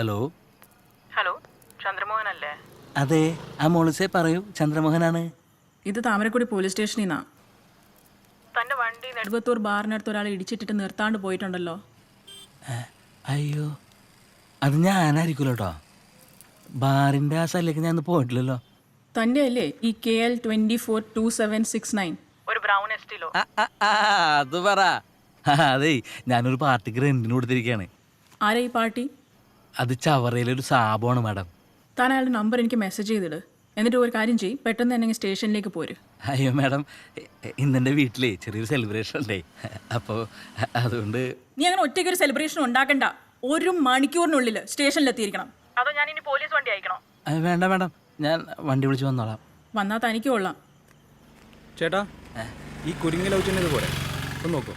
Hello hello, ചന്ദ്രമോഹനല്ലേ? അതെ, ആ മോളിസെ പറയൂ, ചന്ദ്രമോഹനാണ്. ഇത് താമരക്കുടി പോലീസ് സ്റ്റേഷനിൽ നിന്നാ. തന്റെ വണ്ടി നെടുമ്പത്തൂർ ബാറിനടുത്ത് ഒരാൾ ഇടിച്ചിട്ടിട്ട് നിർത്താണ്ട് പോയിട്ടുണ്ടല്ലോ. അയ്യോ, അത് ഞാനായിരിക്കുമല്ലോ കേട്ടോ. ബാറിൻ്റെ ആ സ്ഥലത്തേക്ക് ഞാൻ പോയിട്ടില്ലല്ലോ. തന്റെ അല്ലേ ഈ KL 242769 ഒരു ബ്രൗൺ എസ്റ്റിലോ? അത് പറ. അതേ, ഞാനൊരു പാർട്ടിക്ക് റെന്റിന് കൊടുത്തിരിക്കുകയാണ്. ആരാ ഈ പാർട്ടി? അത് ചവറയിലൊരു സാബുവാണ് മാഡം. താൻ അയാളുടെ നമ്പർ എനിക്ക് മെസ്സേജ് ചെയ്തിട്. എന്നിട്ട് ഒരു കാര്യം ചെയ്യും, പെട്ടെന്ന് തന്നെ സ്റ്റേഷനിലേക്ക് പോര്. അയ്യോ മാഡം, ഇന്നെൻ്റെ വീട്ടിലേ ചെറിയൊരു സെലിബ്രേഷൻ ഉണ്ടേ, അപ്പോൾ അതുകൊണ്ട്. നീ അങ്ങനെ ഒറ്റയ്ക്ക് ഒരു സെലിബ്രേഷൻ ഉണ്ടാക്കണ്ട. 1 മണിക്കൂറിനുള്ളിൽ സ്റ്റേഷനിലെത്തിയിരിക്കണം. അതോ ഞാൻ ഇനി പോലീസ് വണ്ടി അയക്കണോ? വേണ്ട മാഡം, ഞാൻ വണ്ടി വിളിച്ച് വന്നോളാം. വന്നാൽ തനിക്ക് കൊള്ളാം. ചേട്ടാ, ഈ കുരുങ്ങി ലവ് ചെയ്യുന്നത് പോലെ ഒന്ന് നോക്കൂ.